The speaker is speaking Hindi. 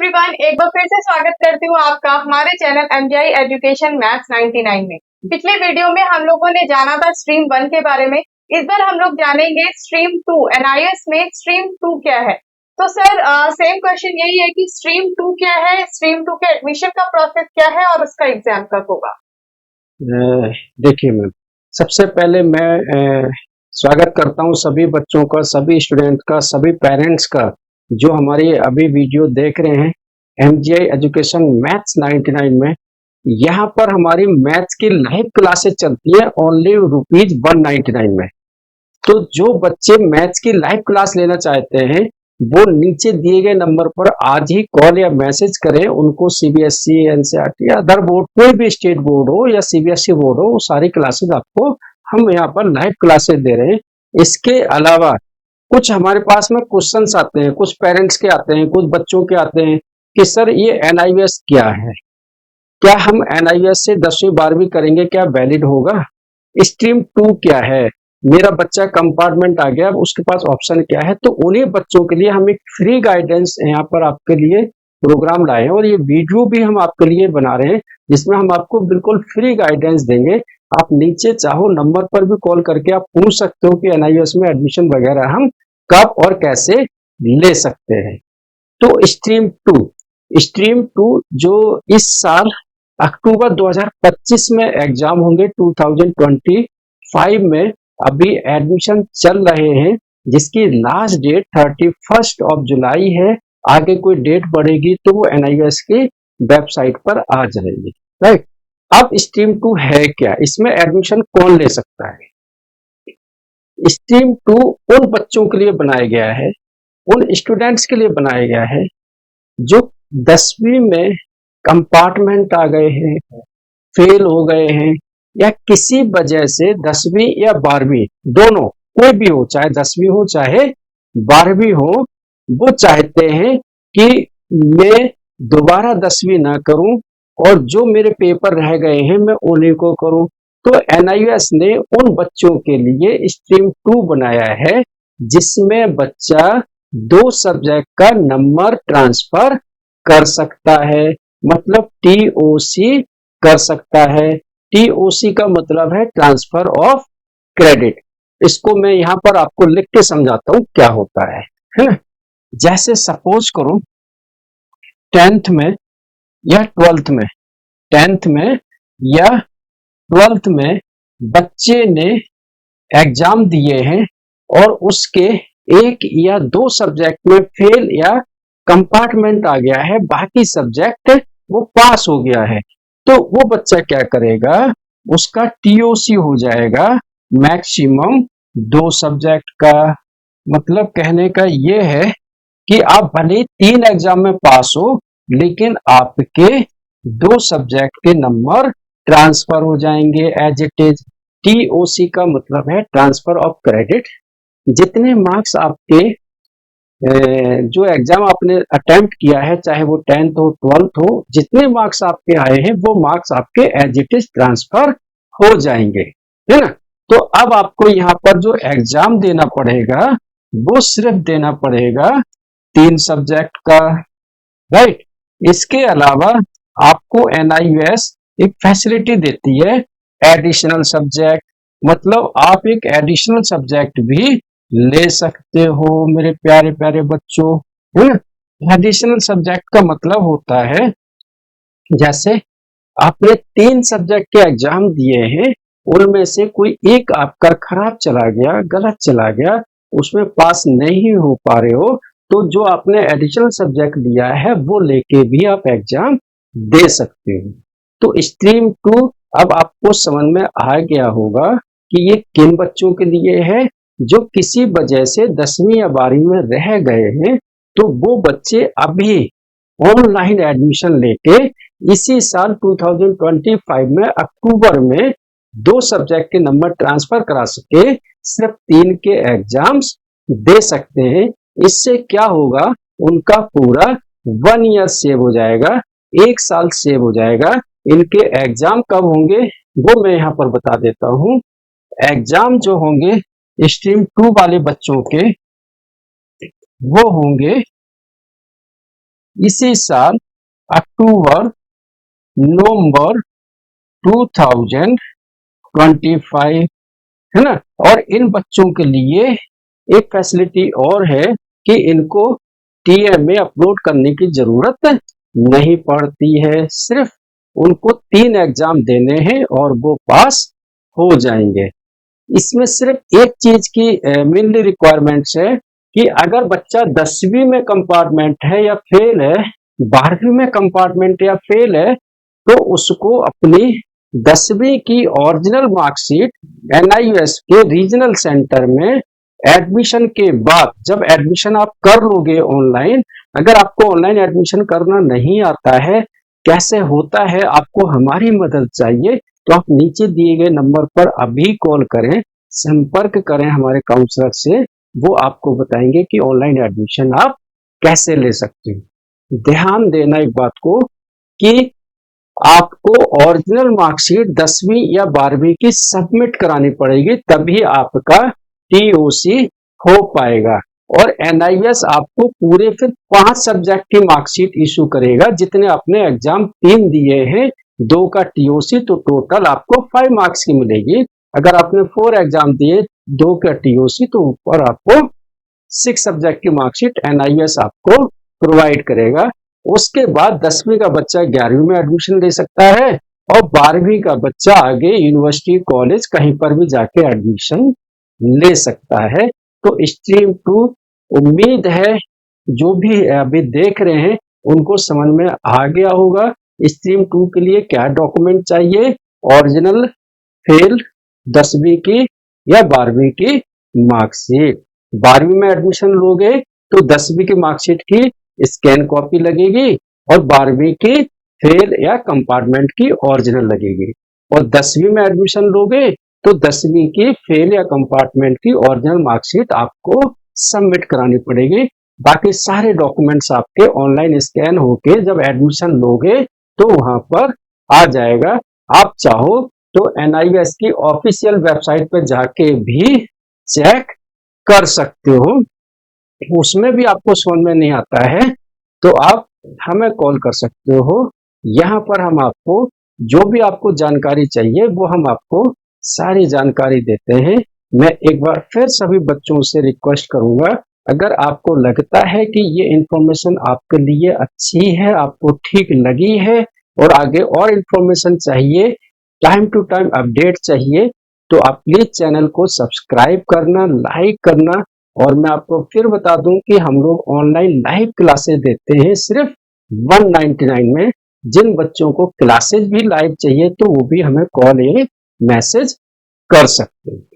एवरीवन, एक बार फिर से स्वागत करती हूँ आपका हमारे चैनल एमजीआई एजुकेशन मैथ्स 99 में। पिछले वीडियो में हम लोगों ने जाना था स्ट्रीम 1 के बारे में। इस बार हम लोग जानेंगे स्ट्रीम 2। एनआईएस में स्ट्रीम 2 क्या है। तो सर सेम क्वेश्चन यही है कि स्ट्रीम 2 क्या है, स्ट्रीम 2 के एडमिशन का प्रोसेस क्या है और उसका एग्जाम कब होगा। देखिए मैम, सबसे पहले मैं स्वागत करता हूँ सभी बच्चों का, सभी स्टूडेंट का, सभी पेरेंट्स का जो हमारी अभी वीडियो देख रहे हैं एमजीआई एजुकेशन मैथ्स 99 में। यहाँ पर हमारी मैथ्स की लाइव क्लासेस चलती है ओनली ₹199 में। तो जो बच्चे मैथ्स की लाइव क्लास लेना चाहते हैं वो नीचे दिए गए नंबर पर आज ही कॉल या मैसेज करें। उनको सीबीएसई, एनसीईआरटी या अदर बोर्ड, कोई भी स्टेट बोर्ड हो या सीबीएसई बोर्ड हो, वो सारी क्लासेस आपको हम यहाँ पर लाइव क्लासेस दे रहे हैं। इसके अलावा कुछ हमारे पास में क्वेश्चंस आते हैं, कुछ पेरेंट्स के आते हैं, कुछ बच्चों के आते हैं कि सर ये एनआईवीएस क्या है, क्या हम एनआईवीएस से 10वीं 12वीं करेंगे, क्या वैलिड होगा। स्ट्रीम 2 क्या है, मेरा बच्चा कंपार्टमेंट आ गया, उसके पास ऑप्शन क्या है। तो उन्हीं बच्चों के लिए हम एक फ्री गाइडेंस यहाँ पर आपके लिए प्रोग्राम लाए हैं और ये वीडियो भी हम आपके लिए बना रहे हैं जिसमें हम आपको बिल्कुल फ्री गाइडेंस देंगे। आप नीचे चाहो नंबर पर भी कॉल करके आप पूछ सकते हो कि एनआईवीएस में एडमिशन वगैरह हम कब और कैसे ले सकते हैं। तो स्ट्रीम 2 जो इस साल अक्टूबर 2025 में एग्जाम होंगे, 2025 में अभी एडमिशन चल रहे हैं जिसकी लास्ट डेट 31 जुलाई है। आगे कोई डेट बढ़ेगी तो वो एनआईवीएस की वेबसाइट पर आ जाएगी, राइट। अब स्ट्रीम 2 है क्या, इसमें एडमिशन कौन ले सकता है। स्ट्रीम 2 उन बच्चों के लिए बनाया गया है, उन स्टूडेंट्स के लिए बनाया गया है जो 10वीं में कंपार्टमेंट आ गए हैं, फेल हो गए हैं, या किसी वजह से 10वीं या 12वीं दोनों, कोई भी हो, चाहे 10वीं हो चाहे 12वीं हो, वो चाहते हैं कि मैं दोबारा 10वीं ना करूं और जो मेरे पेपर रह गए हैं मैं उन्हीं को करूं। तो एनआईवीएस ने उन बच्चों के लिए स्ट्रीम 2 बनाया है जिसमें बच्चा 2 सब्जेक्ट का नंबर ट्रांसफर कर सकता है, मतलब टीओसी कर सकता है। टीओसी का मतलब है ट्रांसफर ऑफ क्रेडिट। इसको मैं यहाँ पर आपको लिख के समझाता हूँ क्या होता है ना। जैसे सपोज करो 10th में या 12th में, 10th में या 12th में बच्चे ने एग्जाम दिए हैं और उसके 1 या 2 सब्जेक्ट में फेल या कंपार्टमेंट आ गया है, बाकी सब्जेक्ट वो पास हो गया है। तो वो बच्चा क्या करेगा, उसका टीओसी हो जाएगा मैक्सिमम 2 सब्जेक्ट का। मतलब कहने का ये है कि आप भले 3 एग्जाम में पास हो लेकिन आपके 2 सब्जेक्ट के नंबर ट्रांसफर हो जाएंगे एज इट इज। टीओसी का मतलब है ट्रांसफर ऑफ क्रेडिट। जितने मार्क्स आपके जो एग्जाम आपने अटेम्प्ट किया है, चाहे वो 10th हो 12th हो, जितने मार्क्स आपके आए हैं वो मार्क्स आपके एज इट इज ट्रांसफर हो जाएंगे, है ना। तो अब आपको यहाँ पर जो एग्जाम देना पड़ेगा वो सिर्फ देना पड़ेगा 3 सब्जेक्ट का, राइट। इसके अलावा आपको एनआईवीएस एक फैसिलिटी देती है एडिशनल सब्जेक्ट, मतलब आप एक एडिशनल सब्जेक्ट भी ले सकते हो मेरे प्यारे प्यारे बच्चों, है ना। एडिशनल सब्जेक्ट का मतलब होता है जैसे आपने 3 सब्जेक्ट के एग्जाम दिए हैं, उनमें से कोई एक आपका खराब चला गया, गलत चला गया, उसमें पास नहीं हो पा रहे हो, तो जो आपने एडिशनल सब्जेक्ट लिया है वो लेके भी आप एग्जाम दे सकते हो। तो स्ट्रीम 2 अब आपको समझ में आ गया होगा कि ये किन बच्चों के लिए है जो किसी वजह से 10वीं या 12वीं में रह गए हैं। तो वो बच्चे अभी ऑनलाइन एडमिशन लेके इसी साल 2025 में अक्टूबर में 2 सब्जेक्ट के नंबर ट्रांसफर करा सके सिर्फ 3 के एग्जाम्स दे सकते हैं। इससे क्या होगा, उनका पूरा 1 ईयर सेव हो जाएगा, 1 साल सेव हो जाएगा। इनके एग्जाम कब होंगे वो मैं यहाँ पर बता देता हूँ। एग्जाम जो होंगे स्ट्रीम 2 वाले बच्चों के वो होंगे इसी साल अक्टूबर नवंबर 2025 है ना। और इन बच्चों के लिए एक फैसिलिटी और है कि इनको टीएमए अपलोड करने की जरूरत नहीं पड़ती है, सिर्फ उनको 3 एग्जाम देने हैं और वो पास हो जाएंगे। इसमें सिर्फ एक चीज की मेनली रिक्वायरमेंट्स है कि अगर बच्चा 10वीं में कंपार्टमेंट है या फेल है, 12वीं में कंपार्टमेंट या फेल है, तो उसको अपनी 10वीं की ओरिजिनल मार्कशीट एनआईयूएस के रीजनल सेंटर में एडमिशन के बाद, जब एडमिशन आप कर लोगे ऑनलाइन, अगर आपको ऑनलाइन एडमिशन करना नहीं आता है, कैसे होता है, आपको हमारी मदद चाहिए, तो आप नीचे दिए गए नंबर पर अभी कॉल करें, संपर्क करें हमारे काउंसलर से, वो आपको बताएंगे कि ऑनलाइन एडमिशन आप कैसे ले सकते हो। ध्यान देना एक बात को कि आपको ओरिजिनल मार्कशीट 10वीं या 12वीं की सबमिट करानी पड़ेगी, तभी आपका टीओसी हो पाएगा। और एनआईएस आपको पूरे फिर 5 सब्जेक्ट की मार्कशीट इशू करेगा, जितने आपने एग्जाम 3 दिए हैं, 2 का टीओसी, तो टोटल आपको 5 मार्क्स की मिलेगी। अगर आपने 4 एग्जाम दिए, 2 का टीओसी, तो ऊपर आपको 6 सब्जेक्ट की मार्कशीट एनआईएस आपको प्रोवाइड करेगा। उसके बाद 10वीं का बच्चा 11वीं में एडमिशन ले सकता है और 12वीं का बच्चा आगे यूनिवर्सिटी कॉलेज कहीं पर भी जाके एडमिशन ले सकता है। तो स्ट्रीम 2 उम्मीद है जो भी अभी देख रहे हैं उनको समझ में आ गया होगा। स्ट्रीम 2 के लिए क्या डॉक्यूमेंट चाहिए, ओरिजिनल फेल 10वीं की या 12वीं की मार्कशीट। 12वीं में एडमिशन लोगे तो 10वीं की मार्कशीट की स्कैन कॉपी लगेगी और 12वीं की फेल या कंपार्टमेंट की ओरिजिनल लगेगी। और 10वीं में एडमिशन लोगे तो 10वीं की फेल या कंपार्टमेंट की ओरिजिनल मार्कशीट आपको सबमिट करानी पड़ेगी। बाकी सारे डॉक्यूमेंट्स आपके ऑनलाइन स्कैन होके जब एडमिशन लोगे तो वहां पर आ जाएगा। आप चाहो तो एनआईएस की ऑफिशियल वेबसाइट पर जाके भी चेक कर सकते हो, उसमें भी आपको समझ में नहीं आता है तो आप हमें कॉल कर सकते हो। यहाँ पर हम आपको जो भी आपको जानकारी चाहिए वो हम आपको सारी जानकारी देते हैं। मैं एक बार फिर सभी बच्चों से रिक्वेस्ट करूंगा, अगर आपको लगता है कि ये इंफॉर्मेशन आपके लिए अच्छी है, आपको ठीक लगी है और आगे और इंफॉर्मेशन चाहिए, टाइम टू टाइम अपडेट चाहिए, तो आप प्लीज चैनल को सब्सक्राइब करना, लाइक करना। और मैं आपको फिर बता दूं कि हम लोग ऑनलाइन लाइव क्लासेस देते हैं सिर्फ 199 में। जिन बच्चों को क्लासेस भी लाइव चाहिए तो वो भी हमें कॉल या मैसेज कर सकते हैं।